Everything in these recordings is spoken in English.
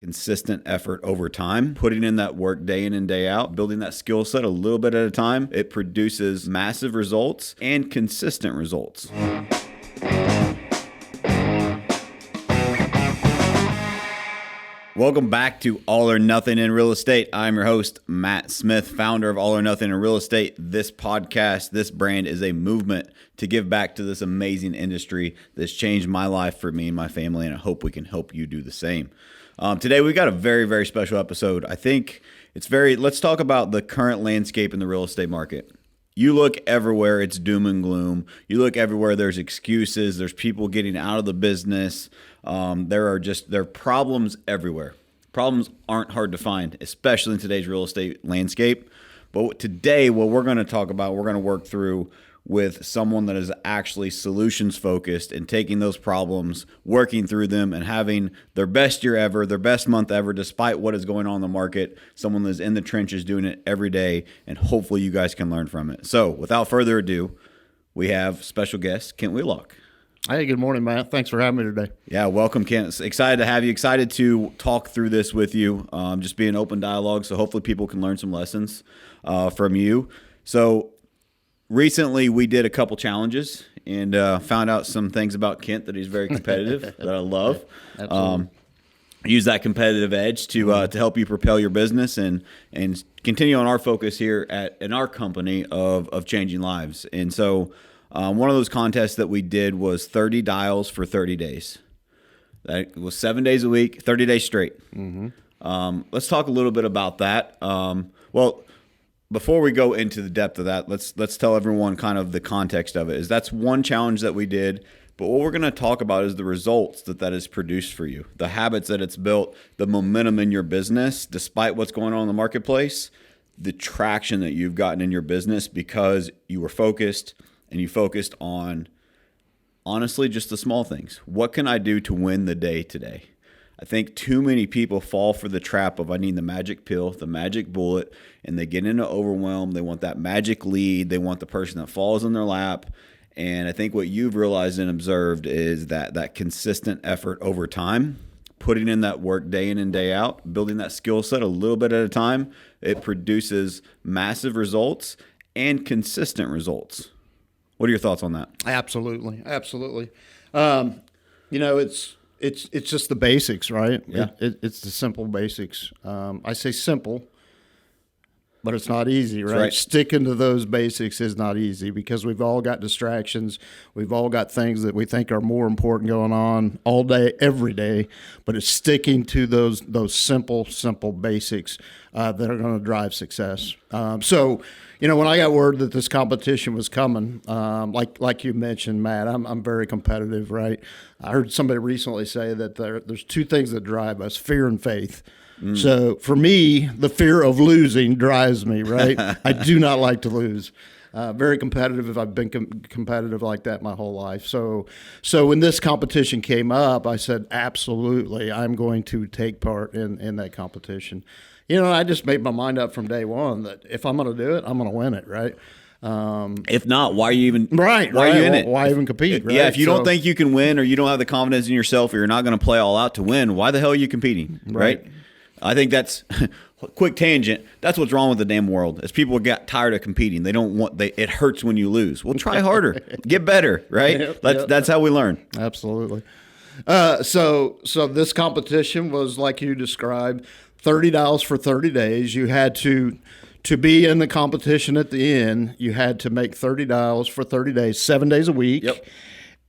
consistent effort over time, putting in that work day in and day out, building that skill set a little bit at a time, it produces massive results and consistent results. Welcome back to All or Nothing in Real Estate. I'm your host, Matt Smith, founder of All or Nothing in Real Estate. This podcast, this brand is a movement to give back to this amazing industry that's changed my life for me and my family, and I hope we can help you do the same. Today, we've got a very, very special episode. I think let's talk about the current landscape in the real estate market. You look everywhere, it's doom and gloom. You look everywhere, there's excuses. There's people getting out of the business. There are problems everywhere. Problems aren't hard to find, especially in today's real estate landscape. But today, what we're going to talk about, we're going to work through with someone that is actually solutions focused and taking those problems, working through them, and having their best year ever, their best month ever, despite what is going on in the market. Someone that's in the trenches doing it every day, and hopefully you guys can learn from it. So without further ado, we have special guest Kent Wheelock. Hey, good morning, Matt. Thanks for having me today. Yeah, welcome, Kent. Excited to have you. Excited to talk through this with you. Just be an open dialogue, so hopefully people can learn some lessons from you. So recently, we did a couple challenges and found out some things about Kent that he's very competitive that I love. Use that competitive edge to help you propel your business and continue on our focus here in our company of changing lives. And so one of those contests that we did was 30 dials for 30 days. That was 7 days a week, 30 days straight. Mm-hmm. Let's talk a little bit about that. Before we go into the depth of that, let's tell everyone kind of the context of it. That's one challenge that we did, but what we're going to talk about is the results that has produced for you, the habits that it's built, the momentum in your business, despite what's going on in the marketplace, the traction that you've gotten in your business because you were focused and you focused on, honestly, just the small things. What can I do to win the day today? I think too many people fall for the trap of I need the magic pill, the magic bullet, and they get into overwhelm. They want that magic lead. They want the person that falls in their lap. And I think what you've realized and observed is that consistent effort over time, putting in that work day in and day out, building that skill set a little bit at a time, it produces massive results and consistent results. What are your thoughts on that? Absolutely. It's just the basics, right? Yeah. It's the simple basics. I say simple, but it's not easy, right? Sticking to those basics is not easy because we've all got distractions. We've all got things that we think are more important going on all day, every day. But it's sticking to those simple basics that are going to drive success. When I got word that this competition was coming, like you mentioned, Matt, I'm very competitive, right? I heard somebody recently say that there's two things that drive us: fear and faith. So for me, the fear of losing drives me, right? I do not like to lose. Very competitive. I've been competitive like that my whole life. So when this competition came up, I said, absolutely, I'm going to take part in that competition. I just made my mind up from day one that if I'm going to do it, I'm going to win it, right? If not, why are you even Why are you in it? Why even compete? Right? Yeah, if you don't think you can win or you don't have the confidence in yourself or you're not going to play all out to win, why the hell are you competing? Right? I think that's quick tangent. That's what's wrong with the damn world. Is people get tired of competing. They don't want. It hurts when you lose. Well, try harder, get better. Right? That's how we learn. Absolutely. So this competition was like you described. $30 for 30 days. You had to be in the competition at the end. You had to make $30 for 30 days, 7 days a week. Yep.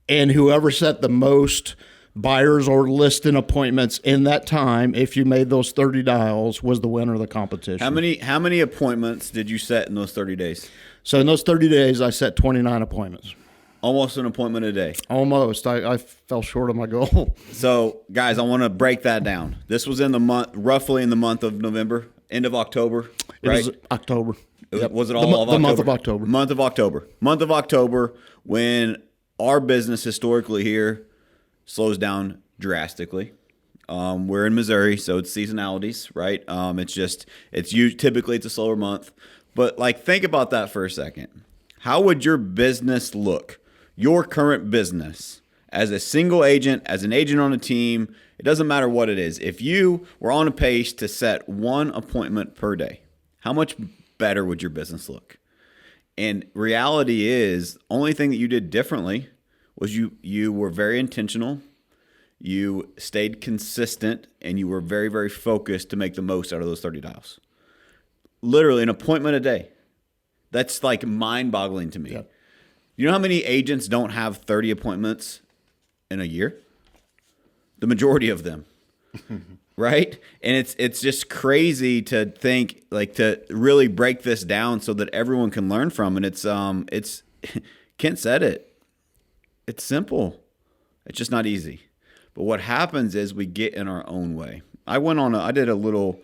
And whoever set the most buyers or listing appointments in that time, if you made those 30 dials, was the winner of the competition. How many appointments did you set in those 30 days? So in those 30 days, I set 29 appointments. Almost an appointment a day. Almost. I fell short of my goal. So, guys, I want to break that down. This was roughly in the month of November, end of October, right? It was October. Was it all of October? The month of October. Month of October, when our business historically here slows down drastically. We're in Missouri, so it's seasonalities, right? Typically it's a slower month. But think about that for a second. How would your business look? Your current business as a single agent, as an agent on a team, it doesn't matter what it is. If you were on a pace to set 1 appointment per day, how much better would your business look? And reality is, only thing that you did differently was you were very intentional, you stayed consistent, and you were very, very focused to make the most out of those 30 dials. Literally an appointment a day. That's like mind-boggling to me. Yep. You know how many agents don't have 30 appointments in a year? The majority of them. Right? And it's just crazy to think, like, to really break this down so that everyone can learn from. And it's Kent said it. It's simple. It's just not easy. But what happens is we get in our own way. I did a little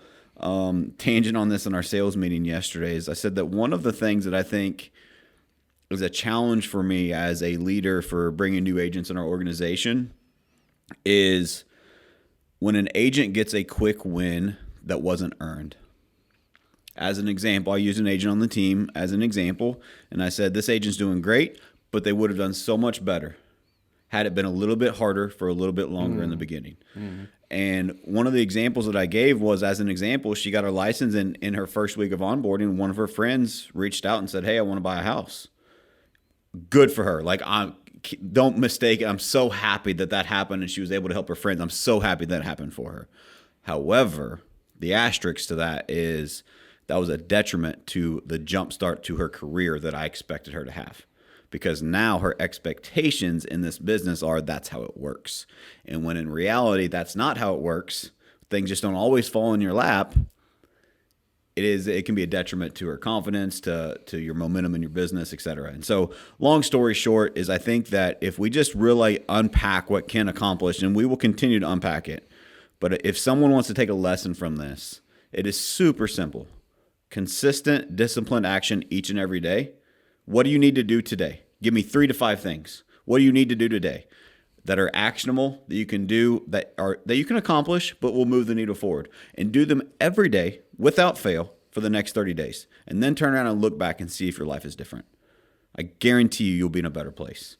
tangent on this in our sales meeting yesterday. Is I said that one of the things that I think is a challenge for me as a leader for bringing new agents in our organization is when an agent gets a quick win that wasn't earned. As an example, I used an agent on the team as an example, and I said, this agent's doing great, but they would have done so much better had it been a little bit harder for a little bit longer in the beginning. Mm-hmm. And one of the examples that I gave was, as an example, she got her license, and in her first week of onboarding, one of her friends reached out and said, hey, I want to buy a house. Good for her. Like, don't mistake it. I'm so happy that happened and she was able to help her friends. I'm so happy that happened for her. However, the asterisk to that is that was a detriment to the jump start to her career that I expected her to have. Because now her expectations in this business are that's how it works. And when in reality, that's not how it works. Things just don't always fall in your lap. It can be a detriment to her confidence, to your momentum in your business, et cetera. And so long story short is I think that if we just really unpack what Ken accomplished, and we will continue to unpack it, but if someone wants to take a lesson from this, it is super simple. Consistent, disciplined action each and every day. What do you need to do today? Give me 3 to 5 things. What do you need to do today that are actionable, that you can do, that you can accomplish, but will move the needle forward? And do them every day without fail for the next 30 days. And then turn around and look back and see if your life is different. I guarantee you'll be in a better place.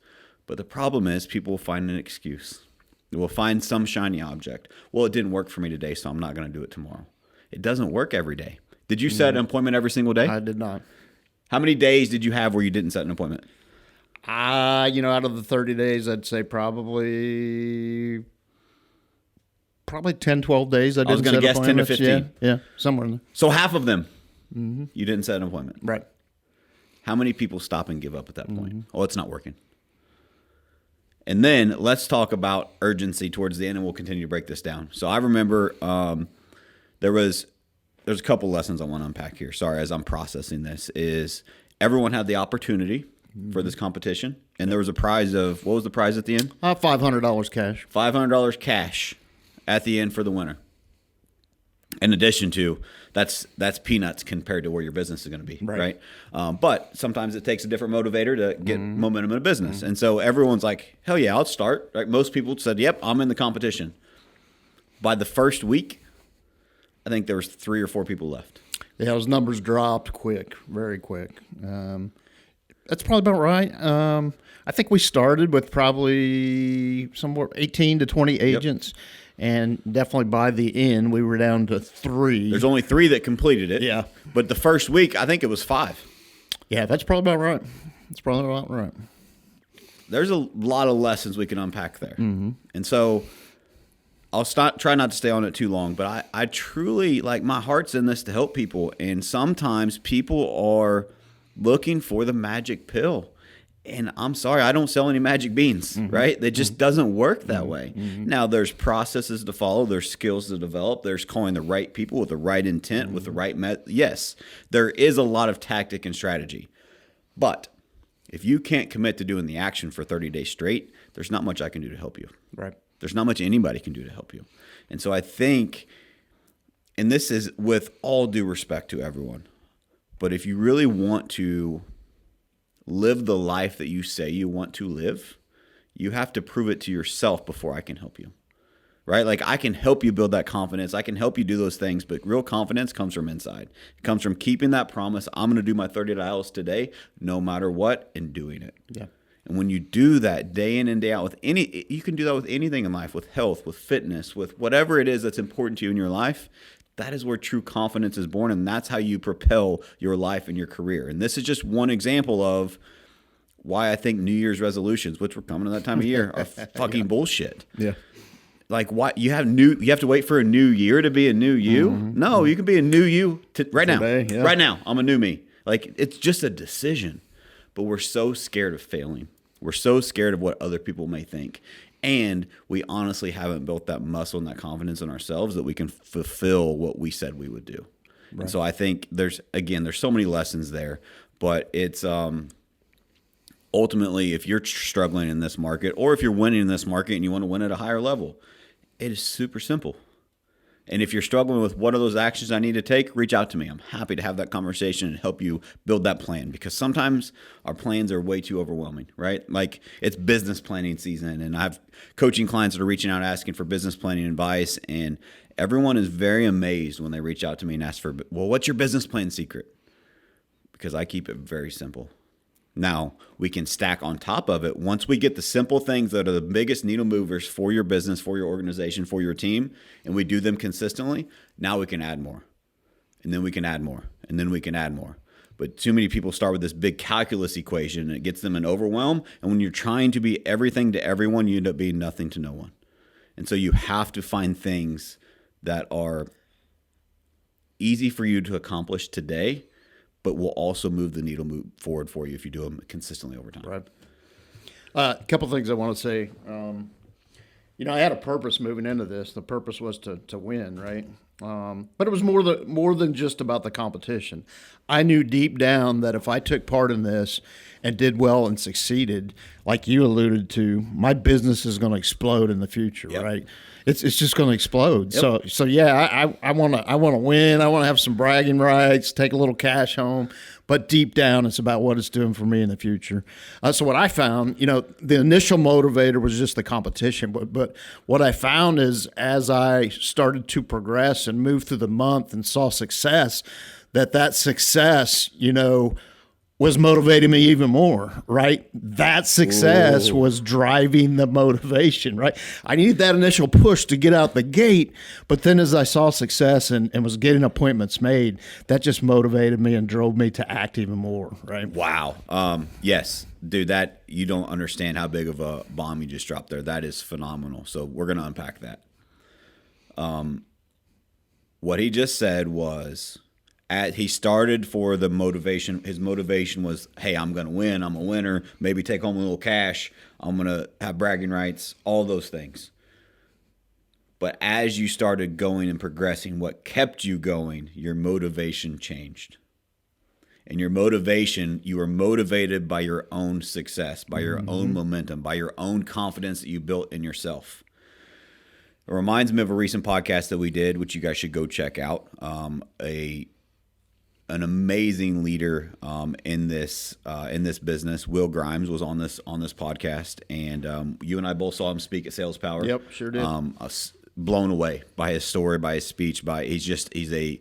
But the problem is people will find an excuse. They will find some shiny object. Well, it didn't work for me today, so I'm not going to do it tomorrow. It doesn't work every day. Did you set an appointment every single day? I did not. How many days did you have where you didn't set an appointment? Out of the 30 days, I'd say probably 10, 12 days. I was going to guess 10 to 15. Yeah, somewhere in there. So half of them, you didn't set an appointment. Right. How many people stop and give up at that point? Oh, it's not working. And then let's talk about urgency towards the end, and we'll continue to break this down. So I remember there's a couple lessons I want to unpack here. Sorry, as I'm processing this, is everyone had the opportunity for this competition, and there was a prize of, what was the prize at the end? $500 cash. $500 cash at the end for the winner. In addition to, that's peanuts compared to where your business is going to be, right? But sometimes it takes a different motivator to get momentum in a business. And so everyone's like, hell yeah, I'll start. Right? Most people said, yep, I'm in the competition. By the first week, I think there was 3 or 4 people left. Yeah, those numbers dropped quick, very quick. That's probably about right. I think we started with probably somewhere 18 to 20 agents, and definitely by the end, we were down to 3. There's only 3 that completed it. Yeah. But the first week, I think it was 5. Yeah, that's probably about right. That's probably about right. There's a lot of lessons we can unpack there. And so I'll try not to stay on it too long, but I truly, like, my heart's in this to help people. And sometimes people are looking for the magic pill. And I'm sorry, I don't sell any magic beans, right? It just doesn't work that way. Now, there's processes to follow. There's skills to develop. There's calling the right people with the right intent, with the right yes, there is a lot of tactic and strategy. But if you can't commit to doing the action for 30 days straight, there's not much I can do to help you. Right. There's not much anybody can do to help you. And so I think, and this is with all due respect to everyone, but if you really want to live the life that you say you want to live, you have to prove it to yourself before I can help you, right? Like, I can help you build that confidence. I can help you do those things, but real confidence comes from inside. It comes from keeping that promise. I'm going to do my 30 dials today, no matter what, and doing it. Yeah. And when you do that day in and day out you can do that with anything in life, with health, with fitness, with whatever it is that's important to you in your life. That is where true confidence is born, and that's how you propel your life and your career. And this is just one example of why I think New Year's resolutions, which we're coming to that time of year, are fucking bullshit. Yeah. Like, what you have to wait for a new year to be a new you? No, you can be a new you right Today, now. yeah. Right now, I'm a new me. Like, it's just a decision. But we're so scared of failing. We're so scared of what other people may think. And we honestly haven't built that muscle and that confidence in ourselves that we can fulfill what we said we would do. Right. And so I think there's so many lessons there, but it's ultimately, if you're struggling in this market, or if you're winning in this market and you want to win at a higher level, it is super simple. And if you're struggling with what are those actions I need to take, reach out to me. I'm happy to have that conversation and help you build that plan, because sometimes our plans are way too overwhelming, right? Like, it's business planning season, and I have coaching clients that are reaching out asking for business planning advice, and everyone is very amazed when they reach out to me and ask for, well, what's your business plan secret? Because I keep it very simple. Now, we can stack on top of it. Once we get the simple things that are the biggest needle movers for your business, for your organization, for your team, and we do them consistently, now we can add more. And then we can add more. And then we can add more. But too many people start with this big calculus equation, and it gets them in overwhelm. And when you're trying to be everything to everyone, you end up being nothing to no one. And so you have to find things that are easy for you to accomplish today, but will also move the needle forward for you if you do them consistently over time. Right. A couple of things I want to say. I had a purpose moving into this. The purpose was to win, right? But it was more than just about the competition. I knew deep down that if I took part in this and did well and succeeded, like you alluded to, my business is going to explode in the future, Yep. right? It's just going to explode. Yep. So yeah, I want to win. I want to have some bragging rights, take a little cash home. But deep down, it's about what it's doing for me in the future. So what I found, the initial motivator was just the competition. But what I found is, as I started to progress and move through the month and saw success, that success, was motivating me even more, right? That success was driving the motivation, right? I needed that initial push to get out the gate, but then as I saw success and was getting appointments made, that just motivated me and drove me to act even more, right? Wow. Yes, dude, that you don't understand how big of a bomb you just dropped there. That is phenomenal. So we're going to unpack that. What he just said was, he started for the motivation. His motivation was, hey, I'm going to win. I'm a winner. Maybe take home a little cash. I'm going to have bragging rights, all those things. But as you started going and progressing, what kept you going, your motivation changed. And your motivation, you were motivated by your own success, by your own momentum, by your own confidence that you built in yourself. It reminds me of a recent podcast that we did, which you guys should go check out. An amazing leader in this business, Will Grimes, was on this podcast, and you and I both saw him speak at Sales Power. Yep, sure did. Blown away by his story, by his speech. He's a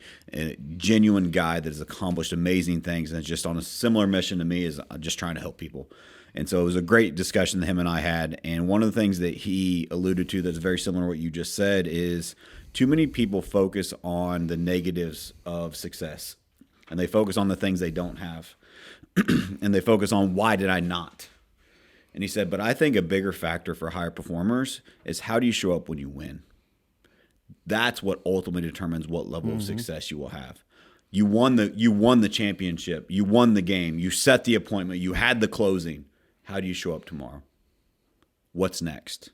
genuine guy that has accomplished amazing things, and is just on a similar mission to me, is just trying to help people. And so it was a great discussion that him and I had. And one of the things that he alluded to that's very similar to what you just said is, too many people focus on the negatives of success. And they focus on the things they don't have. And they focus on, why did I not? And he said, but I think a bigger factor for higher performers is, how do you show up when you win? That's what ultimately determines what level of success you will have. You won the championship. You won the game. You set the appointment. You had the closing. How do you show up tomorrow? What's next?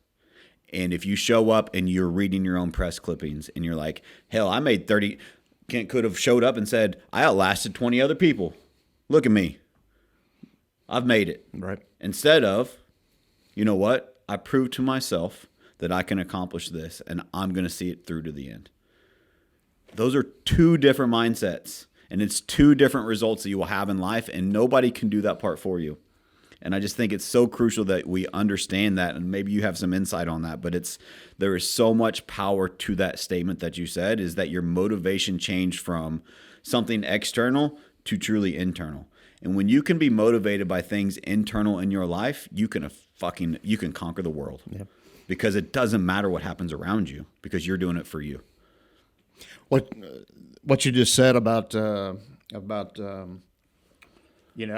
And if you show up and you're reading your own press clippings and you're like, hell, I made 30... could have showed up and said, I outlasted 20 other people. Look at me. I've made it. Right. Instead of, you know what? I proved to myself that I can accomplish this, and I'm going to see it through to the end. Those are two different mindsets, and it's two different results that you will have in life, and nobody can do that part for you. And I just think it's so crucial that we understand that, and maybe you have some insight on that, but there is so much power to that statement that you said, is that your motivation changed from something external to truly internal. And when you can be motivated by things internal in your life, you can conquer the world. Yep. Because it doesn't matter what happens around you, because you're doing it for you. What you just said about I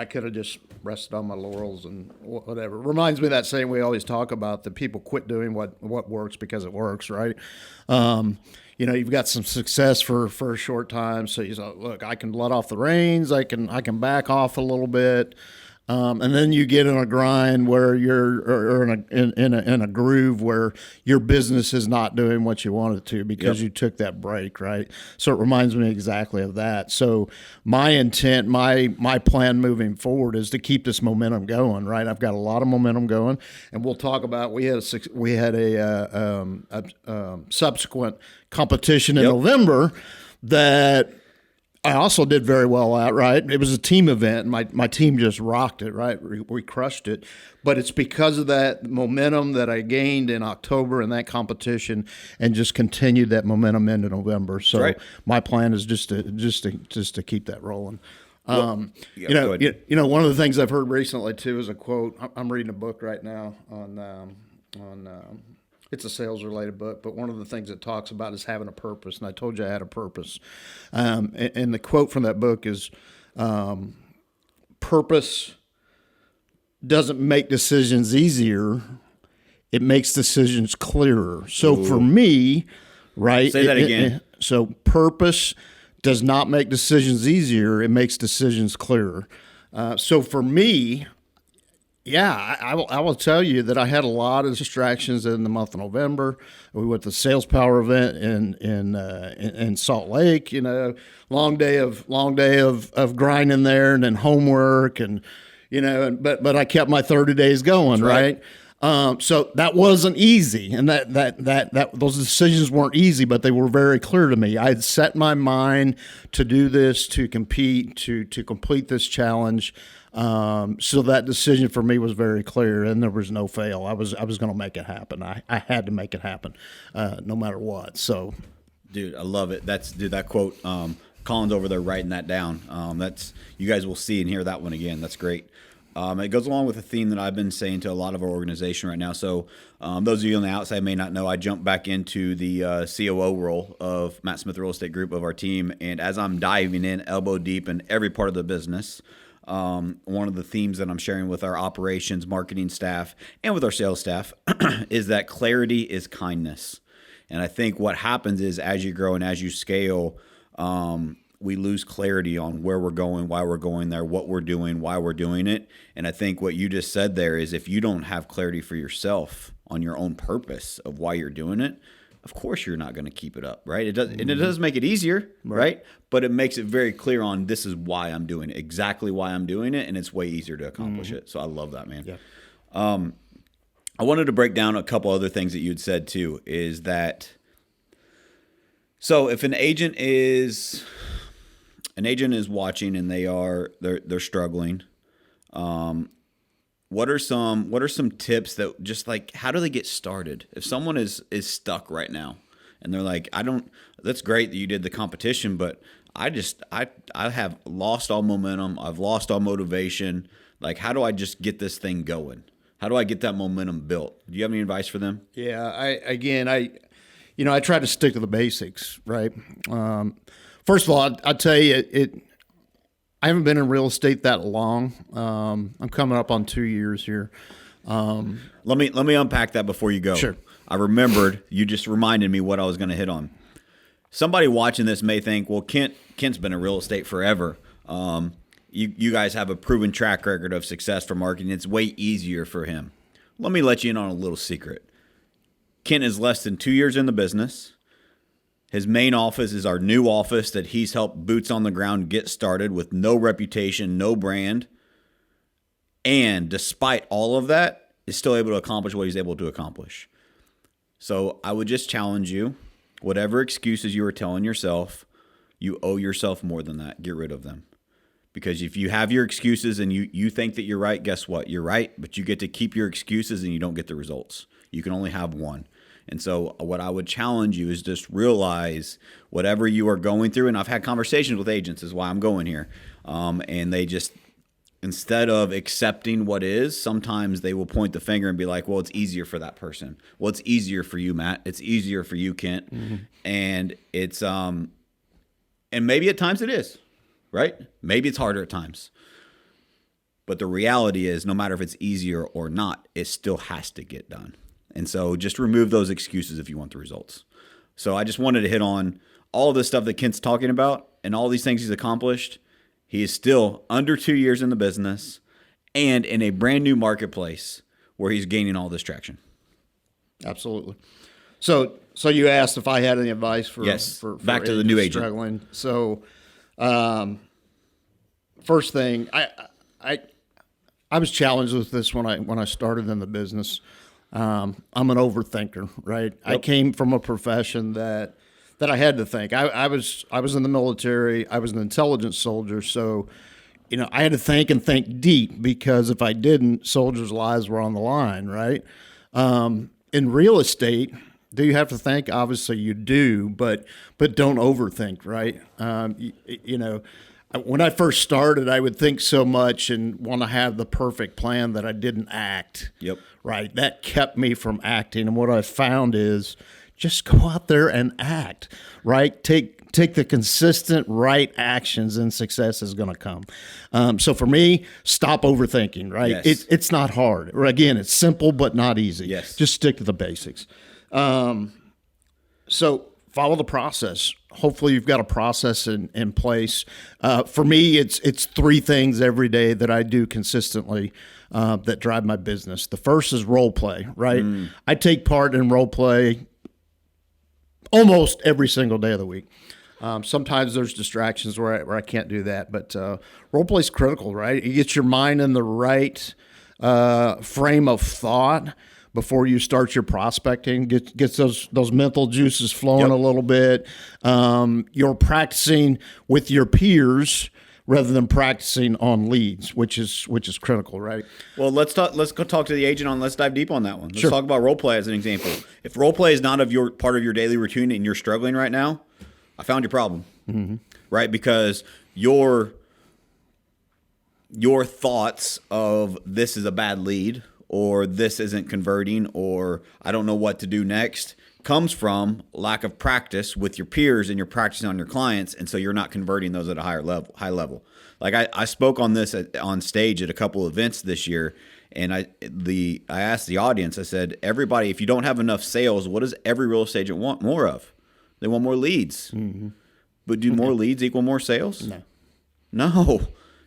could have just rested on my laurels and whatever. Reminds me of that saying we always talk about, that people quit doing what works because it works, right? You've got some success for a short time, so you say, look, I can let off the reins, I can back off a little bit, and then you get in a grind where you're in a groove where your business is not doing what you want it to because you took that break, right? So it reminds me exactly of that. So my intent, my plan moving forward is to keep this momentum going, right? I've got a lot of momentum going, and we'll talk about, we had a subsequent competition in November that I also did very well at, right? It was a team event. My team just rocked it, right? We crushed it. But it's because of that momentum that I gained in October in that competition, and just continued that momentum into November. So my plan is just to keep that rolling. One of the things I've heard recently too is a quote. I'm reading a book right now on it's a sales-related book, but one of the things it talks about is having a purpose, and I told you I had a purpose. And the quote from that book is, purpose doesn't make decisions easier, it makes decisions clearer. So for me, right? Say that again. So purpose does not make decisions easier, it makes decisions clearer. So for me, I will tell you that I had a lot of distractions in the month of November. We went to the Sales Power event in Salt Lake. Long day of grinding there, and then homework, and but I kept my 30 days going, right? So that wasn't easy, and that those decisions weren't easy, but they were very clear to me. I had set my mind to do this, to compete, to complete this challenge. So that decision for me was very clear, and there was no fail. I was going to make it happen. I had to make it happen, no matter what. So, dude, I love it. That quote. Colin's over there writing that down. You guys will see and hear that one again. That's great. It goes along with a theme that I've been saying to a lot of our organization right now. So those of you on the outside may not know, I jumped back into the COO role of Matt Smith Real Estate Group of our team. And as I'm diving in elbow deep in every part of the business, one of the themes that I'm sharing with our operations, marketing staff, and with our sales staff is that clarity is kindness. And I think what happens is, as you grow and as you scale, we lose clarity on where we're going, why we're going there, what we're doing, why we're doing it. And I think what you just said there is, if you don't have clarity for yourself on your own purpose of why you're doing it, of course you're not going to keep it up, right? It does, and it does make it easier, right? But it makes it very clear on, this is why I'm doing it, exactly why I'm doing it, and it's way easier to accomplish it. So I love that, man. Yeah. I wanted to break down a couple other things that you'd said too, is that, so if an agent is watching and they're struggling, what are some tips that, just like, how do they get started? If someone is stuck right now and they're like, that's great that you did the competition, but I have lost all momentum. I've lost all motivation. Like, how do I just get this thing going? How do I get that momentum built? Do you have any advice for them? Yeah. I try to stick to the basics, right? First of all, I'll tell you, I haven't been in real estate that long. I'm coming up on 2 years here. Let me unpack that before you go. Sure. I remembered, you just reminded me what I was going to hit on. Somebody watching this may think, well, Kent's been in real estate forever. You guys have a proven track record of success for marketing. It's way easier for him. Let me let you in on a little secret. Kent is less than 2 years in the business. His main office is our new office that he's helped boots on the ground get started with no reputation, no brand. And despite all of that, is still able to accomplish what he's able to accomplish. So I would just challenge you, whatever excuses you were telling yourself, you owe yourself more than that. Get rid of them. Because if you have your excuses and you think that you're right, guess what? You're right, but you get to keep your excuses and you don't get the results. You can only have one. And so what I would challenge you is just realize whatever you are going through, and I've had conversations with agents, is why I'm going here, and instead of accepting what is, sometimes they will point the finger and be like, well, it's easier for that person. Well, it's easier for you, Matt. It's easier for you, Kent. And it's, and maybe at times it is, right? Maybe it's harder at times. But the reality is, no matter if it's easier or not, it still has to get done. And so just remove those excuses if you want the results. So I just wanted to hit on all of this stuff that Kent's talking about and all these things he's accomplished. He is still under 2 years in the business and in a brand new marketplace where he's gaining all this traction. Absolutely. So you asked if I had any advice for back to the new agent struggling. So, first thing, I was challenged with this when I started in the business. I'm an overthinker, right? Yep. I came from a profession that I had to think. I was in the military. I was an intelligence soldier, so I had to think and think deep, because if I didn't, soldiers' lives were on the line, right? In real estate, do you have to think? Obviously, you do, but don't overthink, right? When I first started, I would think so much and want to have the perfect plan that I didn't act. Yep. Right. That kept me from acting. And what I found is just go out there and act, right? Take the consistent right actions and success is going to come. So for me, stop overthinking, right? Yes. It's not hard. Or again, it's simple but not easy. Yes. Just stick to the basics. So follow the process. Hopefully you've got a process in place. For me, it's three things every day that I do consistently that drive my business. The first is role play, right? I take part in role play almost every single day of the week. Sometimes there's distractions where I can't do that, but role play is critical, right? You get your mind in the right frame of thought before you start your prospecting, gets those mental juices flowing a little bit. You're practicing with your peers rather than practicing on leads, which is critical, right? Well, let's go talk to the agent let's dive deep on that one. Let's Sure. talk about role play as an example. If role play is not part of your daily routine and you're struggling right now, I found your problem, right? Because your thoughts of this is a bad lead, or this isn't converting, or I don't know what to do next, comes from lack of practice with your peers and you're practicing on your clients, and so you're not converting those at a high level. Like I spoke on this on stage at a couple events this year, and I asked the audience, I said, everybody, if you don't have enough sales, what does every real estate agent want more of? They want more leads. But do more leads equal more sales? No.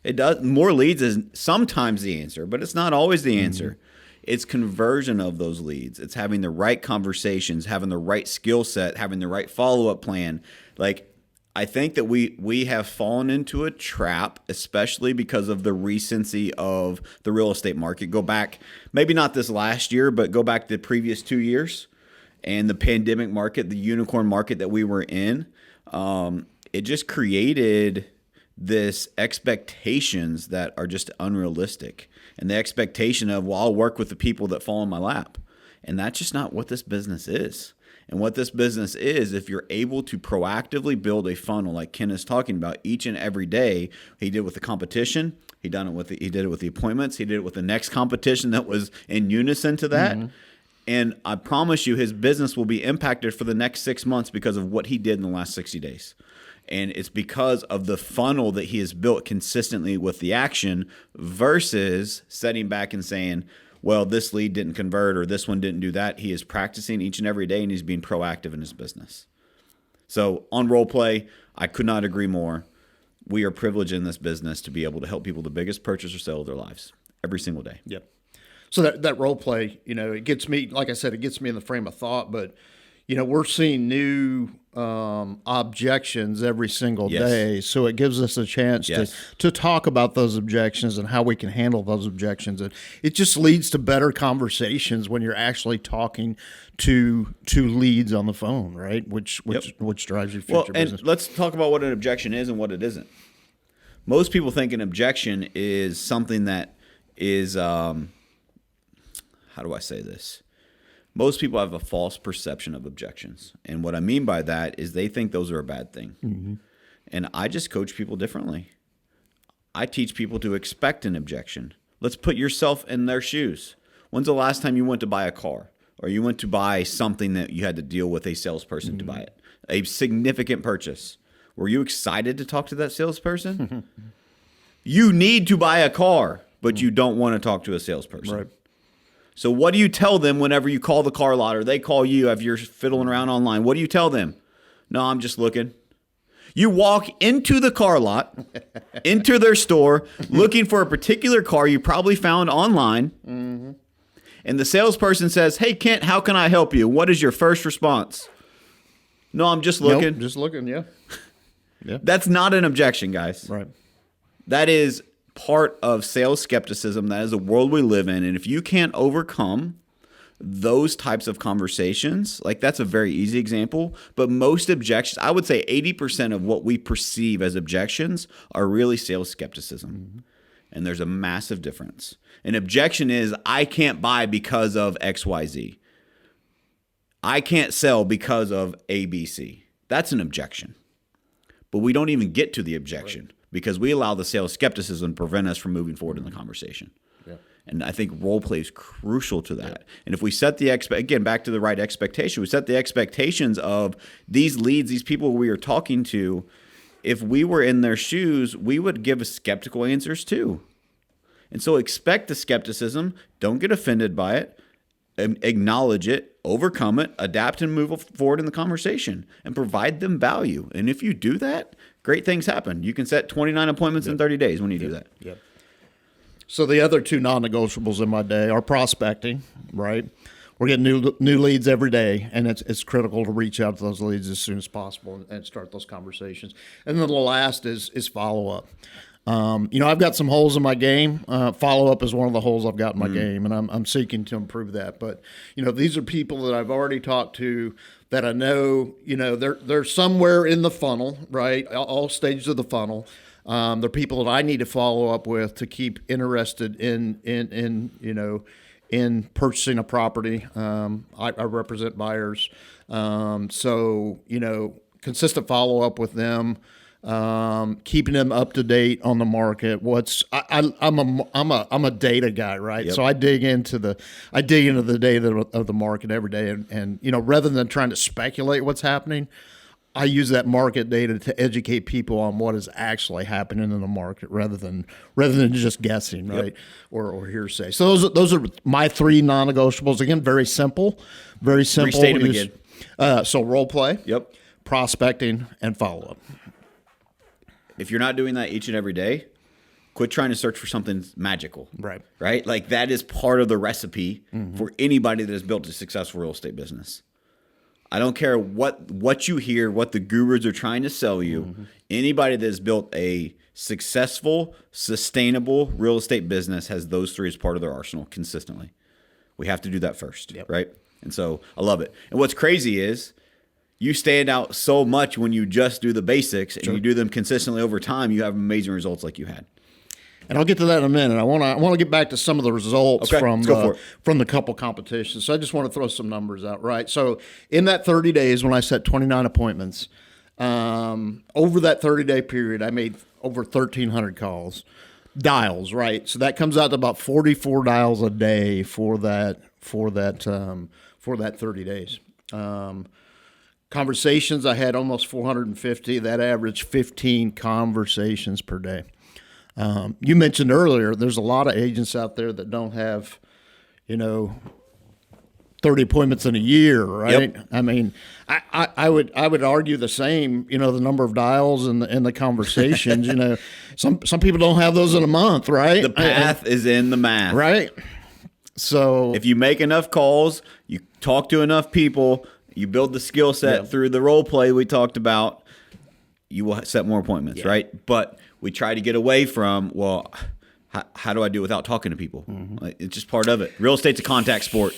It does. More leads is sometimes the answer, but it's not always the answer. It's conversion of those leads. It's having the right conversations, having the right skill set, having the right follow-up plan. Like, I think that we have fallen into a trap, especially because of the recency of the real estate market. Go back, maybe not this last year, but go back the previous 2 years and the pandemic market, the unicorn market that we were in. It just created this expectations that are just unrealistic, and the expectation of, well, I'll work with the people that fall in my lap. And that's just not what this business is. And what this business is, if you're able to proactively build a funnel like Ken is talking about each and every day, he did with the competition, he did it with the appointments, he did it with the next competition that was in unison to that. And I promise you his business will be impacted for the next 6 months because of what he did in the last 60 days. And it's because of the funnel that he has built consistently with the action versus setting back and saying, well, this lead didn't convert or this one didn't do that. He is practicing each and every day, and he's being proactive in his business. So on role play, I could not agree more. We are privileged in this business to be able to help people the biggest purchase or sale of their lives every single day. Yep. So that role play, it gets me, like I said, it gets me in the frame of thought, but we're seeing new objections every single day. So it gives us a chance to talk about those objections and how we can handle those objections. And it just leads to better conversations when you're actually talking to leads on the phone, right? Which drives your future business. And let's talk about what an objection is and what it isn't. Most people think an objection is something that is, how do I say this? Most people have a false perception of objections. And what I mean by that is they think those are a bad thing. And I just coach people differently. I teach people to expect an objection. Let's put yourself in their shoes. When's the last time you went to buy a car or you went to buy something that you had to deal with a salesperson to buy it? A significant purchase. Were you excited to talk to that salesperson? You need to buy a car, but you don't want to talk to a salesperson. Right. So what do you tell them whenever you call the car lot or they call you if you're fiddling around online? What do you tell them? No, I'm just looking. You walk into the car lot, into their store, looking for a particular car you probably found online, and the salesperson says, hey, Kent, how can I help you? What is your first response? No, I'm just looking. Nope, just looking, yeah. That's not an objection, guys. Right. That is part of sales skepticism. That is the world we live in. And if you can't overcome those types of conversations, like that's a very easy example, but most objections, I would say 80% of what we perceive as objections are really sales skepticism. And there's a massive difference. An objection is, I can't buy because of XYZ. I can't sell because of ABC. That's an objection. But we don't even get to the objection because we allow the sales skepticism to prevent us from moving forward in the conversation. And I think role play is crucial to that. And if we set the again, back to the right expectation, we set the expectations of these leads, these people we are talking to. If we were in their shoes, we would give skeptical answers too. And so expect the skepticism. Don't get offended by it. Acknowledge it, overcome it, adapt and move forward in the conversation and provide them value. And if you do that, great things happen. You can set 29 appointments in 30 days when you do that. Yep. So the other two non-negotiables in my day are prospecting, right? We're getting new leads every day, and it's critical to reach out to those leads as soon as possible and start those conversations. And then the last is follow-up. I've got some holes in my game. Follow-up is one of the holes I've got in my game, and I'm seeking to improve that. But, these are people that I've already talked to that I know, they're somewhere in the funnel, right? All stages of the funnel. They're people that I need to follow up with to keep interested in purchasing a property. I represent buyers. So, consistent follow up with them, keeping them up to date on the market. I'm a data guy, right? Yep. So I dig into the data of the market every day. And, rather than trying to speculate what's happening, I use that market data to educate people on what is actually happening in the market rather than just guessing, right? Yep. Or hearsay. So those are my three non-negotiables. Again, very simple. Restate them again. So role play, Yep. prospecting, and follow-up. If you're not doing that each and every day, quit trying to search for something magical. Right. Right? Like that is part of the recipe for anybody that has built a successful real estate business. I don't care what you hear, what the gurus are trying to sell you. Anybody that has built a successful, sustainable real estate business has those three as part of their arsenal consistently. We have to do that first, right? And so I love it. And what's crazy is you stand out so much when you just do the basics and you do them consistently over time, you have amazing results like you had. And I'll get to that in a minute. I want to get back to some of the results from the couple competitions. So I just want to throw some numbers out, right? So in that 30 days, when I set 29 appointments, over that 30-day period, I made over 1,300 dials, right? So that comes out to about 44 dials a day for that 30 days. Conversations, I had almost 450. That averaged 15 conversations per day. You mentioned earlier, there's a lot of agents out there that don't have, 30 appointments in a year, right? Yep. I mean, I would argue the same. The number of dials and the conversations. Some people don't have those in a month, right? The path is in the math, right? So if you make enough calls, you talk to enough people, you build the skill set through the role play we talked about, you will set more appointments, right? But we try to get away from, how do I do without talking to people? Like, it's just part of it. Real estate's a contact sport.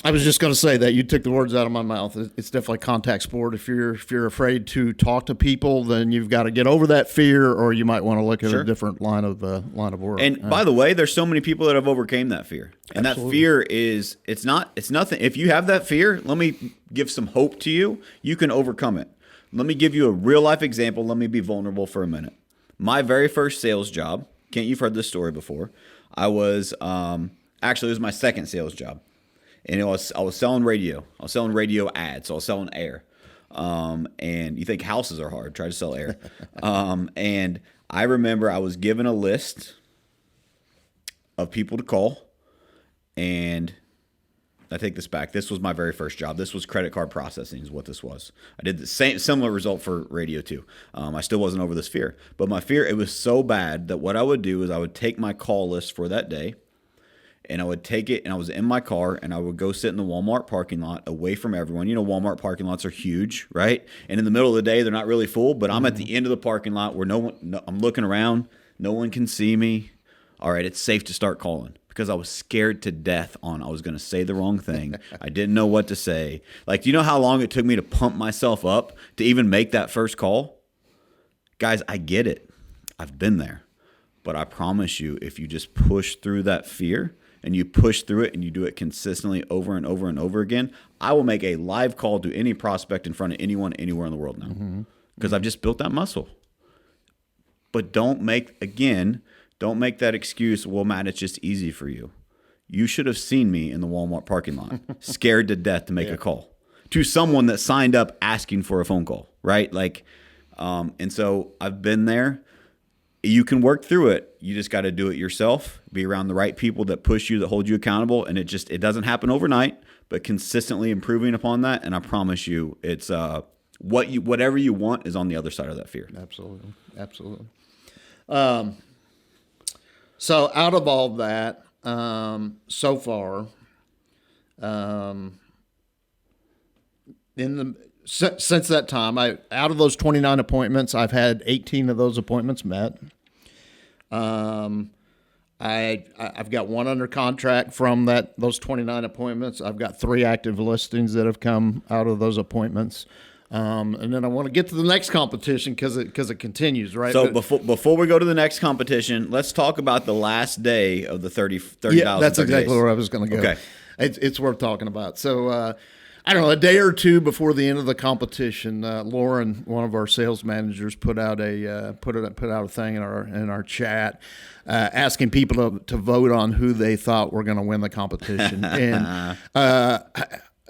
I was just going to say that. You took the words out of my mouth. It's definitely a contact sport. If you're afraid to talk to people, then you've got to get over that fear, or you might want to look at a different line of work. And by the way, there's so many people that have overcame that fear. And that fear is, it's nothing. If you have that fear, let me give some hope to you. You can overcome it. Let me give you a real life example. Let me be vulnerable for a minute. My very first sales job, Kent, you've heard this story before. I was, actually, it was my second sales job. And I was selling radio. I was selling radio ads. So I was selling air. And you think houses are hard. Try to sell air. And I remember I was given a list of people to call. And I take this back. This was my very first job. This was credit card processing is what this was. I did the similar result for radio too. I still wasn't over this fear. But my fear, it was so bad that what I would do is I would take my call list for that day, and I would take it, and I was in my car, and I would go sit in the Walmart parking lot away from everyone. You know, Walmart parking lots are huge, right? And in the middle of the day, they're not really full, but I'm at the end of the parking lot where I'm looking around. No one can see me. All right, it's safe to start calling. Because I was scared to death I was going to say the wrong thing. I didn't know what to say. Like, do you know how long it took me to pump myself up to even make that first call? Guys, I get it. I've been there. But I promise you, if you just push through that fear and you push through it and you do it consistently over and over and over again, I will make a live call to any prospect in front of anyone anywhere in the world now. Because I've just built that muscle. But don't make that excuse, well, Matt, it's just easy for you. You should have seen me in the Walmart parking lot, scared to death to make a call to someone that signed up asking for a phone call, right? Like, and so I've been there. You can work through it. You just got to do it yourself, be around the right people that push you, that hold you accountable. And it doesn't happen overnight, but consistently improving upon that. And I promise you, it's whatever you want is on the other side of that fear. Absolutely. Absolutely. So out of all that, so far, since that time, out of those 29 appointments, I've had 18 of those appointments met. I've got one under contract from those 29 appointments. I've got 3 active listings that have come out of those appointments. And then I want to get to the next competition because it continues, right? So before we go to the next competition, let's talk about the last day of the 30,000. Yeah, that's exactly days. where I was going to go. Okay. It's worth talking about. So, I don't know, a day or two before the end of the competition, Lauren, one of our sales managers, put out a thing in our chat, asking people to vote on who they thought were going to win the competition. And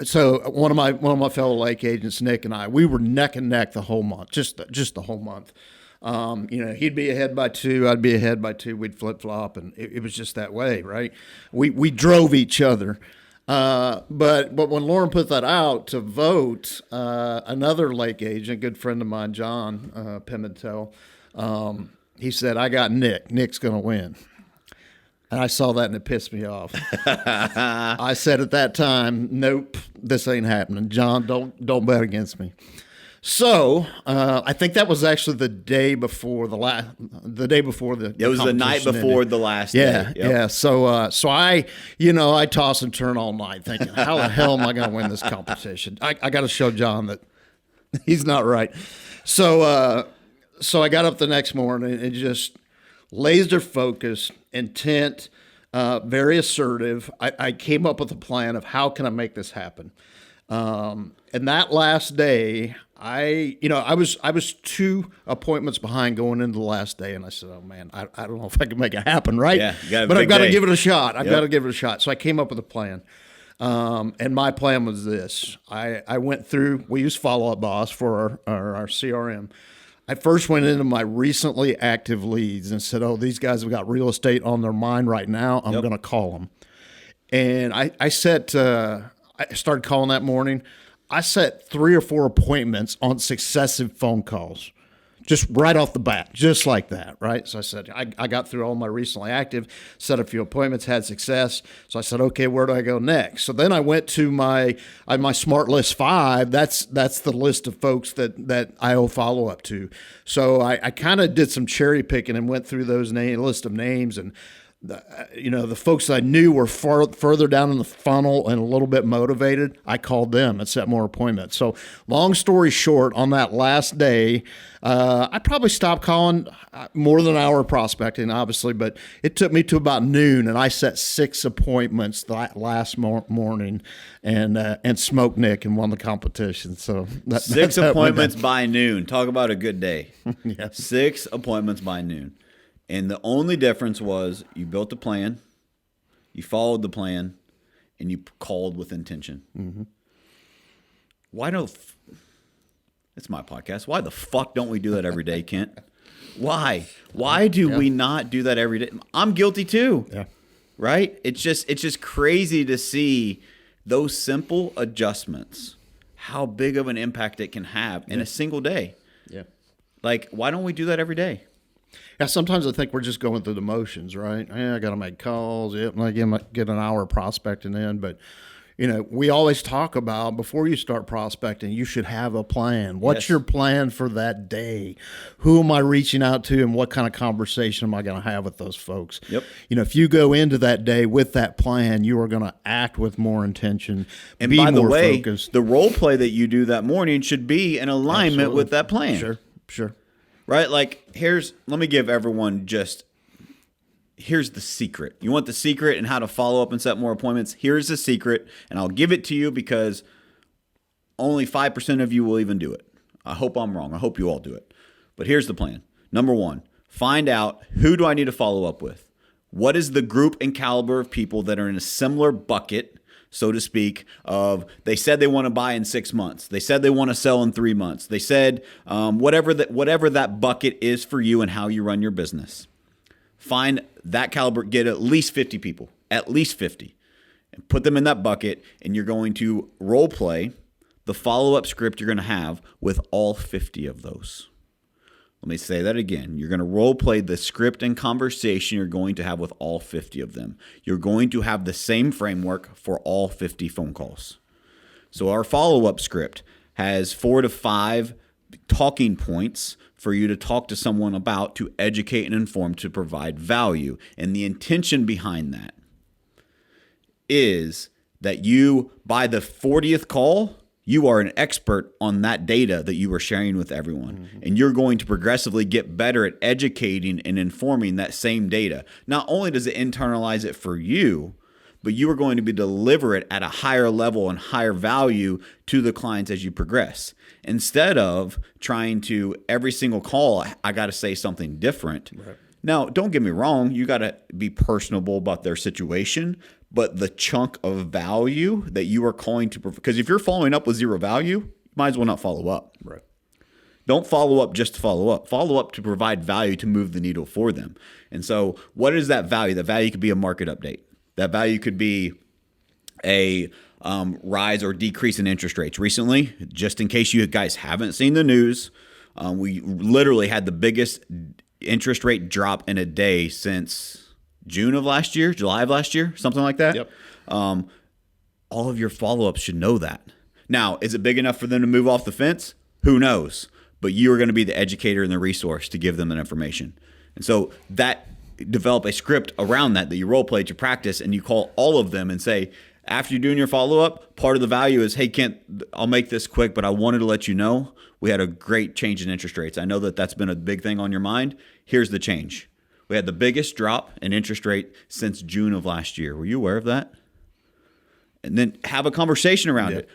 so one of my fellow lake agents, Nick, and I, we were neck and neck the whole month, just the whole month. He'd be ahead by 2, I'd be ahead by 2. We'd flip flop, and it was just that way, right? We drove each other. But when Lauren put that out to vote, another lake agent, good friend of mine, John Pimentel, he said, "I got Nick. Nick's going to win." And I saw that and it pissed me off. I said at that time, "Nope, this ain't happening. John, don't bet against me." So I think that was actually the day before the It was the night before the last day. Yep. Yeah. So I toss and turn all night thinking, how the hell am I going to win this competition? I got to show John that he's not right. So I got up the next morning and just laser focused, intent, very assertive. I came up with a plan of how can I make this happen. And that last day, I was 2 appointments behind going into the last day, and I said, "Oh man, I don't know if I can make it happen, right? Yeah, but I've got to give it a shot. I've got to give it a shot." So I came up with a plan, and my plan was this: I went through. We use Follow Up Boss for our CRM. I first went into my recently active leads and said, "Oh, these guys have got real estate on their mind right now. I'm going to call them." And I started calling that morning. I set 3 or 4 appointments on successive phone calls, just right off the bat, just like that, right? So I said, I got through all my recently active, set a few appointments, had success. So I said, okay, where do I go next? So then I went to my Smart List 5. That's the list of folks that I owe follow up to. So I kind of did some cherry picking and went through those list of names, and the folks I knew were further down in the funnel and a little bit motivated, I called them and set more appointments. So long story short, on that last day, I probably stopped calling more than an hour prospecting, obviously, but it took me to about noon, and I set 6 appointments that last morning and smoked Nick and won the competition. So 6 appointments by noon. Talk about a good day. Yeah. 6 appointments by noon. And the only difference was you built a plan, you followed the plan, and you called with intention. Mm-hmm. It's my podcast. Why the fuck don't we do that every day, Kent? Why? Why do we not do that every day? I'm guilty too. Yeah. Right? It's just crazy to see those simple adjustments, how big of an impact it can have in a single day. Yeah. Like, why don't we do that every day? Yeah, sometimes I think we're just going through the motions, right? Yeah, I got to make calls. Yep, I get an hour prospecting in. But, we always talk about before you start prospecting, you should have a plan. What's your plan for that day? Who am I reaching out to, and what kind of conversation am I going to have with those folks? Yep. If you go into that day with that plan, you are going to act with more intention, and be by the more way, focused. The role play that you do that morning should be in alignment with that plan. Sure. Right? Like, let me give everyone here's the secret. You want the secret and how to follow up and set more appointments? Here's the secret, and I'll give it to you because only 5% of you will even do it. I hope I'm wrong. I hope you all do it. But here's the plan. Number 1, find out who do I need to follow up with? What is the group and caliber of people that are in a similar bucket, so to speak, of they said they want to buy in 6 months. They said they want to sell in 3 months. They said whatever that bucket is for you and how you run your business. Find that caliber, get at least 50 people, at least 50, and put them in that bucket, and you're going to role play the follow-up script you're going to have with all 50 of those. Let me say that again. You're going to role play the script and conversation you're going to have with all 50 of them. You're going to have the same framework for all 50 phone calls. So our follow-up script has 4 to 5 talking points for you to talk to someone about, to educate and inform, to provide value. And the intention behind that is that you, by the 40th call, you are an expert on that data that you are sharing with everyone. Mm-hmm. And you're going to progressively get better at educating and informing that same data. Not only does it internalize it for you, but you are going to be deliver it at a higher level and higher value to the clients as you progress. Instead of trying to, every single call, I got to say something different. Right. Now, don't get me wrong. You got to be personable about their situation, but the chunk of value that you are calling to, because if you're following up with 0 value, you might as well not follow up. Right. Don't follow up just to follow up. Follow up to provide value to move the needle for them. And so what is that value? That value could be a market update. That value could be a rise or decrease in interest rates. Recently, just in case you guys haven't seen the news, we literally had the biggest interest rate drop in a day since June of last year, July of last year, something like that. Yep. All of your follow-ups should know that. Now, is it big enough for them to move off the fence? Who knows? But you are going to be the educator and the resource to give them that information. And so develop a script around that you role play to practice, and you call all of them and say, after you're doing your follow-up, part of the value is, hey, Kent, I'll make this quick, but I wanted to let you know we had a great change in interest rates. I know that that's been a big thing on your mind. Here's the change. We had the biggest drop in interest rate since June of last year. Were you aware of that? And then have a conversation around it.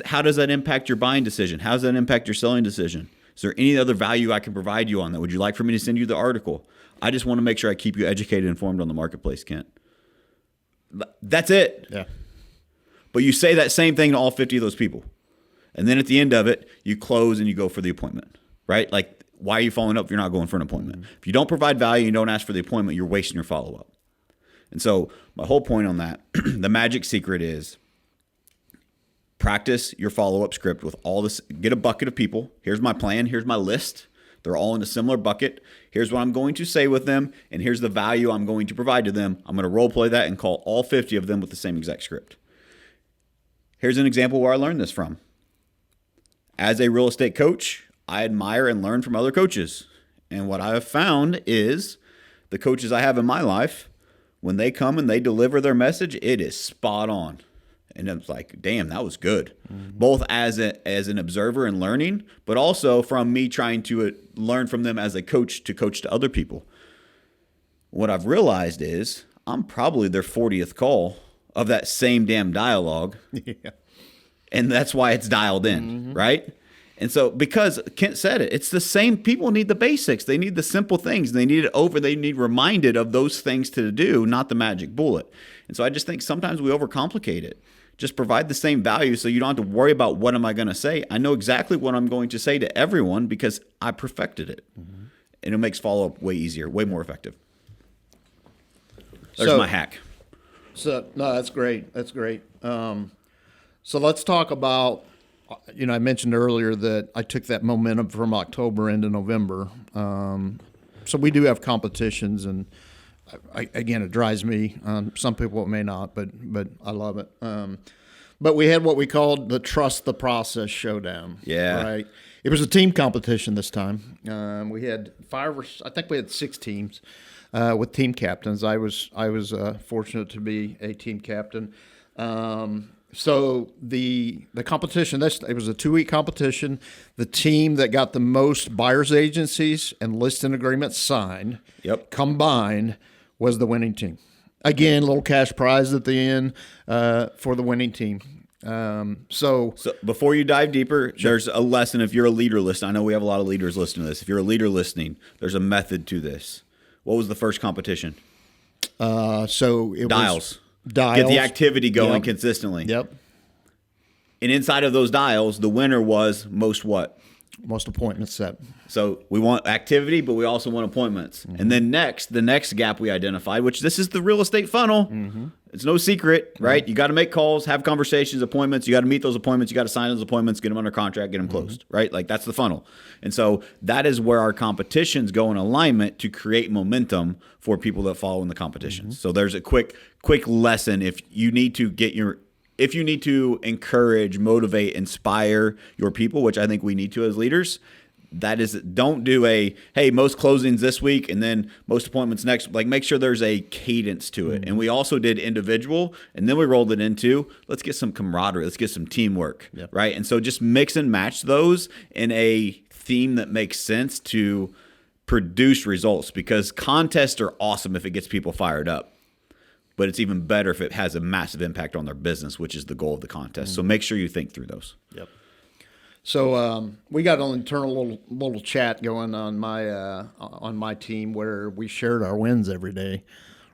How does that impact your buying decision? How does that impact your selling decision? Is there any other value I can provide you on that? Would you like for me to send you the article? I just want to make sure I keep you educated and informed on the marketplace, Kent. That's it. Yeah. But you say that same thing to all 50 of those people. And then at the end of it, you close and you go for the appointment, right? Like, why are you following up if you're not going for an appointment? Mm-hmm. If you don't provide value and don't ask for the appointment, you're wasting your follow-up. And so my whole point on that, the magic secret is practice your follow-up script with all this. Get a bucket of people. Here's my plan. Here's my list. They're all in a similar bucket. Here's what I'm going to say with them, and here's the value I'm going to provide to them. I'm going to role play that and call all 50 of them with the same exact script. Here's an example where I learned this from. As a real estate coach, I admire and learn from other coaches. And what I have found is the coaches I have in my life, when they come and they deliver their message, it is spot on. And it's like, damn, that was good. Both as an observer and learning, but also from me trying to learn from them as a coach to other people. What I've realized is I'm probably their 40th call of that same damn dialogue. Yeah. And that's why it's dialed in, right? And so, because Kent said it, it's the same. People need the basics. They need the simple things. They need they need reminded of those things to do, not the magic bullet. And so I just think sometimes we overcomplicate it. Just provide the same value so you don't have to worry about what am I going to say. I know exactly what I'm going to say to everyone because I perfected it. And it makes follow-up way easier, way more effective. There's my hack. So, no, that's great. That's great. So let's talk about, I mentioned earlier that I took that momentum from October into November. So we do have competitions, and again, it drives me. Some people it may not, but I love it. But we had what we called the Trust the Process Showdown. Yeah. Right. It was a team competition this time. We had I think we had 6 teams with team captains. I was fortunate to be a team captain. So the competition, it was a 2-week competition. The team that got the most buyer's agencies and listing agreements signed, combined, was the winning team. Again, a little cash prize at the end for the winning team. So before you dive deeper, there's a lesson. If you're a leader listening, I know we have a lot of leaders listening to this. If you're a leader listening, there's a method to this. What was the first competition? So it dials. Dials. Get the activity going consistently. Yep. And inside of those dials, the winner was most what? Most appointments set. So we want activity, but we also want appointments. And then the next gap we identified, which this is the real estate funnel. It's no secret, right? You got to make calls, have conversations, appointments. You got to meet those appointments. You got to sign those appointments, get them under contract, get them closed, right? Like that's the funnel. And so that is where our competitions go in alignment to create momentum for people that follow in the competitions. So there's a quick lesson. If you need to encourage, motivate, inspire your people, which I think we need to as leaders, that is, don't do hey, most closings this week and then most appointments next. Like make sure there's a cadence to it. And we also did individual, and then we rolled it into, let's get some camaraderie, let's get some teamwork, right? And so just mix and match those in a theme that makes sense to produce results, because contests are awesome if it gets people fired up. But it's even better if it has a massive impact on their business, which is the goal of the contest. So make sure you think through those. Yep. So we got an internal little chat going on my team where we shared our wins every day,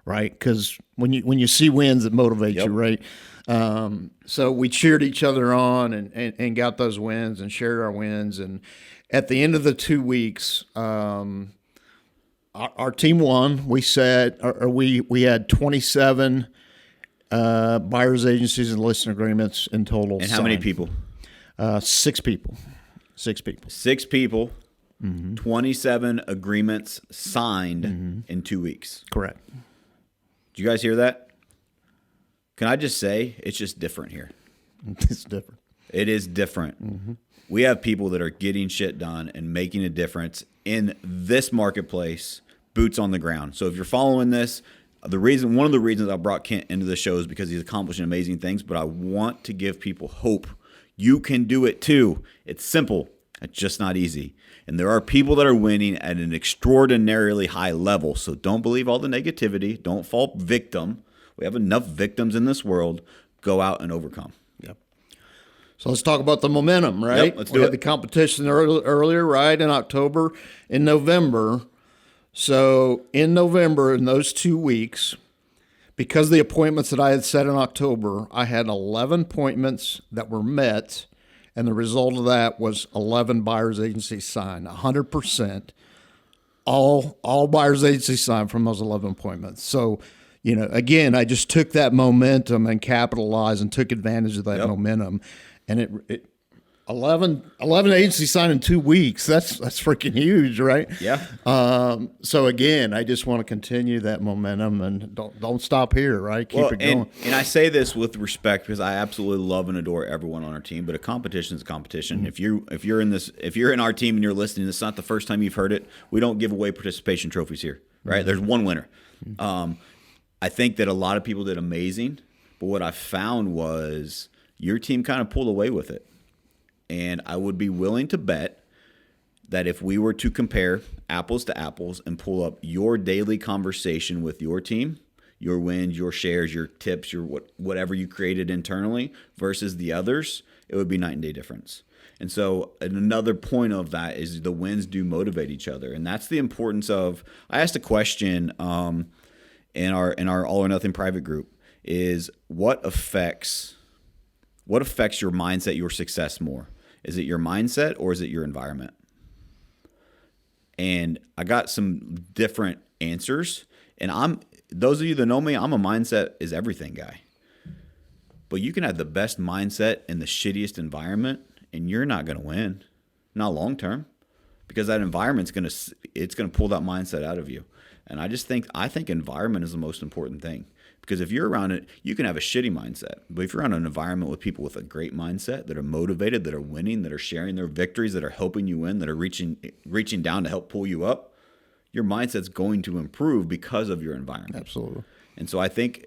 right? Because when you see wins, it motivates you, right? So we cheered each other on and got those wins and shared our wins. And at the end of the 2 weeks, our team won. We said, we had 27 buyers agencies and listing agreements in total. And how many people? 6 people. 6 people. 6 people. 27 agreements signed in 2 weeks. Correct. Did you guys hear that? Can I just say it's just different here? It's different. It is different. We have people that are getting shit done and making a difference in this marketplace, boots on the ground. So if you're following this, one of the reasons I brought Kent into the show is because he's accomplishing amazing things, but I want to give people hope. You can do it too. It's simple. It's just not easy. And there are people that are winning at an extraordinarily high level. So don't believe all the negativity. Don't fall victim. We have enough victims in this world. Go out and overcome. Yep. So let's talk about the momentum, right? Yep, let's do we it. had the competition earlier, right, in October. In November. So in November, in those 2 weeks, because the appointments that I had set in October, I had 11 appointments that were met, and the result of that was 11 buyers agencies signed, 100%. All buyers agencies signed from those 11 appointments. So, again, I just took that momentum and capitalized and took advantage of that momentum, and it 11 agencies signed in 2 weeks. That's freaking huge, right? Yeah. So again, I just want to continue that momentum and don't stop here, right? Keep it going. And I say this with respect because I absolutely love and adore everyone on our team. But a competition is a competition. If you're in our team and you're listening, it's not the first time you've heard it. We don't give away participation trophies here, right? There's one winner. I think that a lot of people did amazing, but what I found was your team kind of pulled away with it. And I would be willing to bet that if we were to compare apples to apples and pull up your daily conversation with your team, your wins, your shares, your tips, your whatever you created internally versus the others, it would be night and day difference. And so another point of that is the wins do motivate each other. And that's the importance of, I asked a question in our All or Nothing private group, is what affects your mindset, your success more? Is it your mindset or is it your environment? And I got some different answers. And those of you that know me, I'm a mindset is everything guy. But you can have the best mindset in the shittiest environment, and you're not going to win, not long term, because that environment's going to pull that mindset out of you. And I think environment is the most important thing, because if you're around it, you can have a shitty mindset, but if you're around an environment with people with a great mindset that are motivated, that are winning, that are sharing their victories, that are helping you win, that are reaching down to help pull you up, your mindset's going to improve because of your environment. Absolutely. And so I think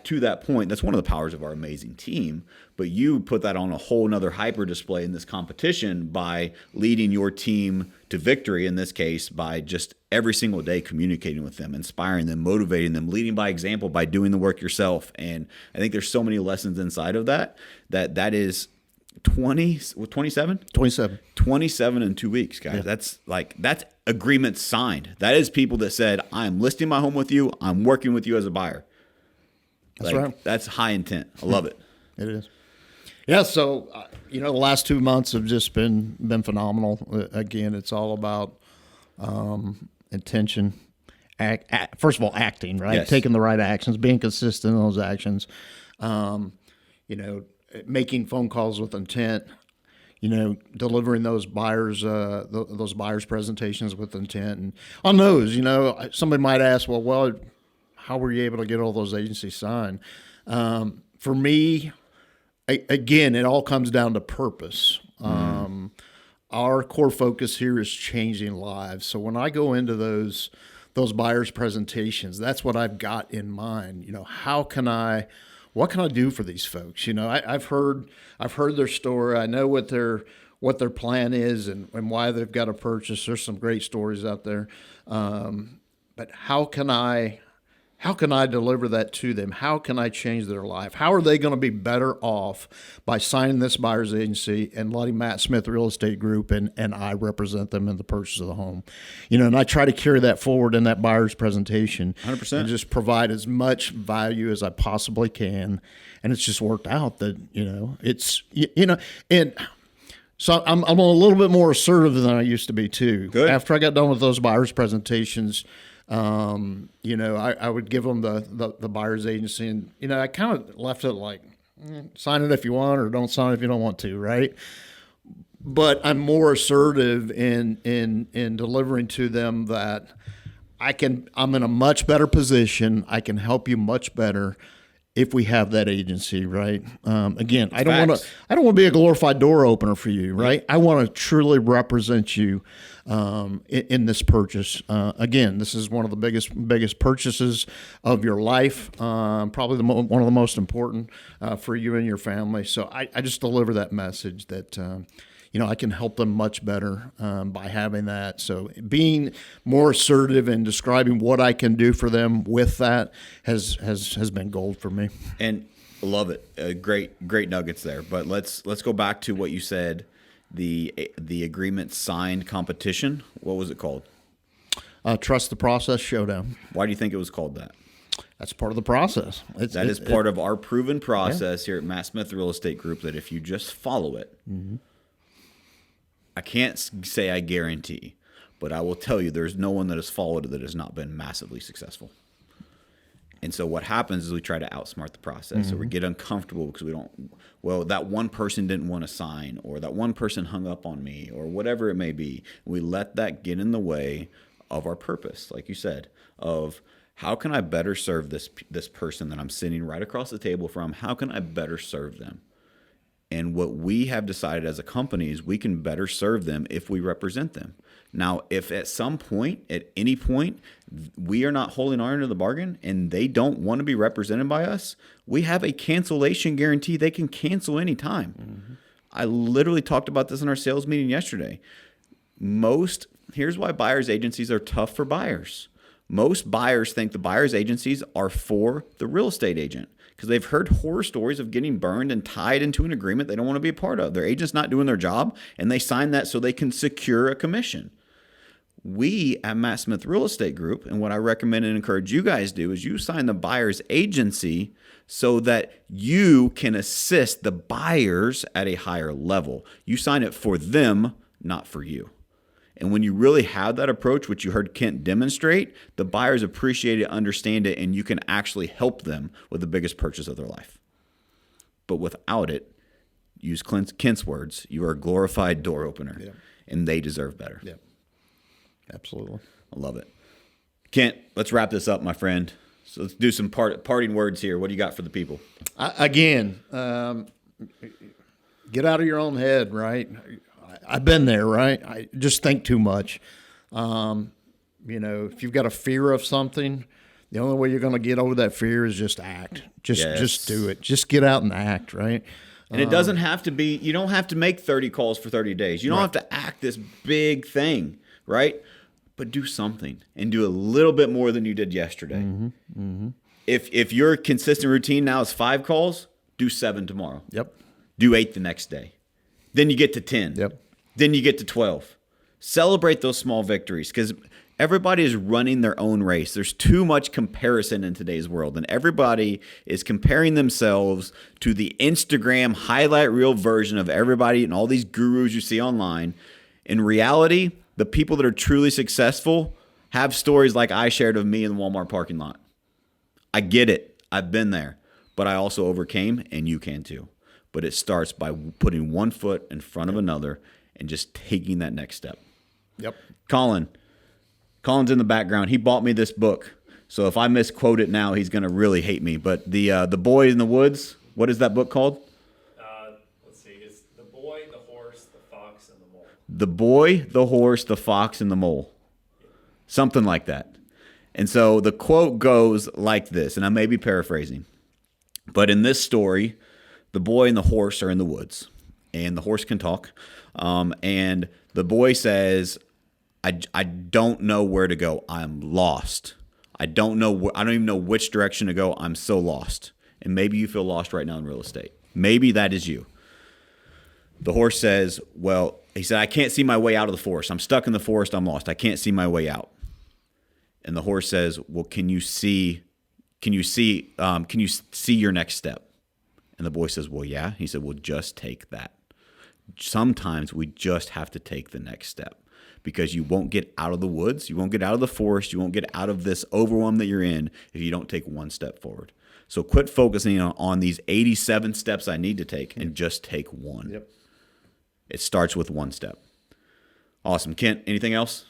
to that point, that's one of the powers of our amazing team. But you put that on a whole nother hyper display in this competition by leading your team to victory, in this case, by just every single day communicating with them, inspiring them, motivating them, leading by example, by doing the work yourself. And I think there's so many lessons inside of that is 27 in 2 weeks, guys. Yeah. That's agreement signed. That is people that said, I'm listing my home with you. I'm working with you as a buyer. That's right. That's high intent. I love it. It is. Yeah. So, the last 2 months have just been phenomenal. Again, it's all about intention. First of all, acting, right? Yes. Taking the right actions, being consistent in those actions. Making phone calls with intent. Delivering those buyers presentations with intent. And on those, somebody might ask, well, how were you able to get all those agencies signed? For me, again, it all comes down to purpose. Our core focus here is changing lives. So when I go into those buyers' presentations, that's what I've got in mind. What can I do for these folks? I've heard their story. I know what their plan is and why they've got to purchase. There's some great stories out there. But how can I deliver that to them? How can I change their life? How are they going to be better off by signing this buyer's agency and letting Matt Smith Real Estate Group and I represent them in the purchase of the home? And I try to carry that forward in that buyer's presentation. 100%. And just provide as much value as I possibly can. And it's just worked out that, and so I'm a little bit more assertive than I used to be too. Good. After I got done with those buyer's presentations, I would give them the buyer's agency, and I kind of left it like, sign it if you want or don't sign it if you don't want to, right? But I'm more assertive in delivering to them that I'm in a much better position. I can help you much better if we have that agency, right? Again, I don't want to be a glorified door opener for you, right? I want to truly represent you in this purchase. Again, this is one of the biggest purchases of your life, probably one of the most important for you and your family. So I just deliver that message that I can help them much better by having that. So being more assertive and describing what I can do for them with that has been gold for me. And I love it. Great nuggets there. But let's go back to what you said. The agreement signed competition. What was it called? Trust the Process Showdown. Why do you think it was called that? That's part of the process. That is part of our proven process here at Matt Smith Real Estate Group, that if you just follow it, I can't say I guarantee, but I will tell you there's no one that has followed it that has not been massively successful. And so what happens is we try to outsmart the process. So we get uncomfortable because that one person didn't want to sign, or that one person hung up on me, or whatever it may be. We let that get in the way of our purpose, like you said, of how can I better serve this person that I'm sitting right across the table from? How can I better serve them? And what we have decided as a company is we can better serve them if we represent them. Now, if at some point, at any point, we are not holding our end of the bargain and they don't want to be represented by us, we have a cancellation guarantee. They can cancel anytime. Mm-hmm. I literally talked about this in our sales meeting yesterday. Here's why buyers agencies are tough for buyers. Most buyers think the buyers agencies are for the real estate agent because they've heard horror stories of getting burned and tied into an agreement they don't want to be a part of. Their agent's not doing their job, and they sign that so they can secure a commission. We at Matt Smith Real Estate Group, and what I recommend and encourage you guys do is you sign the buyer's agency so that you can assist the buyers at a higher level. You sign it for them, not for you. And when you really have that approach, which you heard Kent demonstrate, the buyers appreciate it, understand it, and you can actually help them with the biggest purchase of their life. But without it, use Kent's words, you are a glorified door opener, and they deserve better. Yeah. Absolutely. I love it. Kent, let's wrap this up, my friend. So let's do some parting words here. What do you got for the people? Again, get out of your own head, right? I've been there, right? I just think too much. If you've got a fear of something, the only way you're going to get over that fear is just act. Just do it. Just get out and act, right? And it doesn't have to be, you don't have to make 30 calls for 30 days. You don't have to act this big thing, right? But do something and do a little bit more than you did yesterday. Mm-hmm. Mm-hmm. If your consistent routine now is 5 calls, do 7 tomorrow. Yep. Do 8 the next day. Then you get to 10. Yep. Then you get to 12. Celebrate those small victories because everybody is running their own race. There's too much comparison in today's world, and everybody is comparing themselves to the Instagram highlight reel version of everybody and all these gurus you see online. In reality, the people that are truly successful have stories like I shared of me in the Walmart parking lot. I get it. I've been there, but I also overcame, and you can too. But it starts by putting one foot in front of another and just taking that next step. Yep. Colin's in the background. He bought me this book. So if I misquote it now, he's going to really hate me. But the Boy in the Woods, what is that book called? Let's see. It's The Boy, the Horse, the Fox, and the Mole. The Boy, the Horse, the Fox, and the Mole. Something like that. And so the quote goes like this, and I may be paraphrasing. But in this story, the boy and the horse are in the woods, and the horse can talk. And the boy says, I don't know where to go. I'm lost. I don't even know which direction to go. I'm so lost. And maybe you feel lost right now in real estate. Maybe that is you. The horse says, he said, I can't see my way out of the forest. I'm stuck in the forest. I'm lost. I can't see my way out. And the horse says, well, can you see your next step? And the boy says, well, yeah. He said, well, just take that. Sometimes we just have to take the next step because you won't get out of the woods. You won't get out of the forest. You won't get out of this overwhelm that you're in if you don't take one step forward. So quit focusing on these 87 steps I need to take and just take one. Yep. It starts with one step. Awesome. Kent, anything else?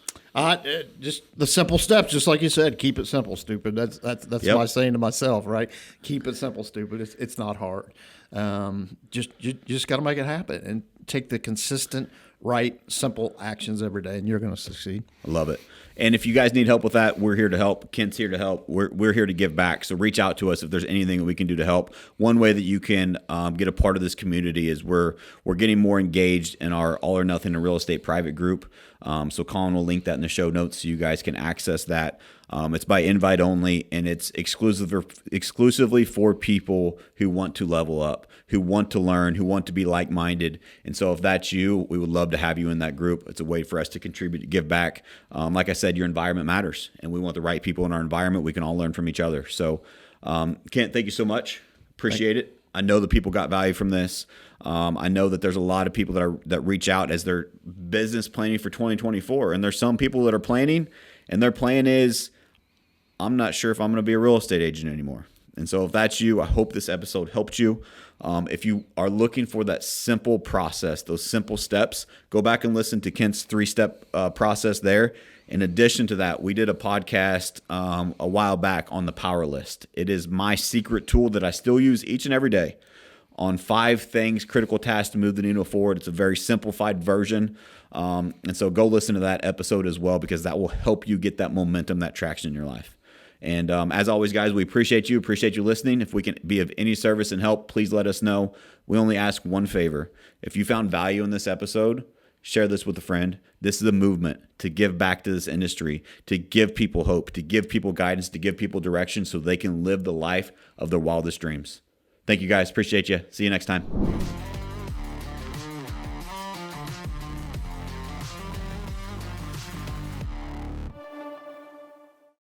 Just the simple steps, just like you said. Keep it simple, stupid. That's my saying to myself, right? Keep it simple, stupid. It's not hard. You just got to make it happen and take the consistent, right, simple actions every day, and you're going to succeed. I love it. And if you guys need help with that, we're here to help. Kent's here to help. We're here to give back. So reach out to us if there's anything that we can do to help. One way that you can get a part of this community is we're getting more engaged in our All or Nothing in Real Estate private group. So Colin will link that in the show notes so you guys can access that. It's by invite only, and it's exclusively for people who want to level up, who want to learn, who want to be like-minded. And so if that's you, we would love to have you in that group. It's a way for us to contribute, to give back. Like I said, your environment matters, and we want the right people in our environment. We can all learn from each other. So Kent, thank you so much. Appreciate it. I know that people got value from this. I know that there's a lot of people that reach out as their business planning for 2024. And there's some people that are planning, and their plan is, I'm not sure if I'm going to be a real estate agent anymore. And so if that's you, I hope this episode helped you. If you are looking for that simple process, those simple steps, go back and listen to Kent's 3-step process there. In addition to that, we did a podcast a while back on the power list. It is my secret tool that I still use each and every day on 5 things, critical tasks to move the needle forward. It's a very simplified version. And so go listen to that episode as well, because that will help you get that momentum, that traction in your life. And as always, guys, we appreciate you listening. If we can be of any service and help, please let us know. We only ask one favor. If you found value in this episode, share this with a friend. This is a movement to give back to this industry, to give people hope, to give people guidance, to give people direction so they can live the life of their wildest dreams. Thank you, guys. Appreciate you. See you next time.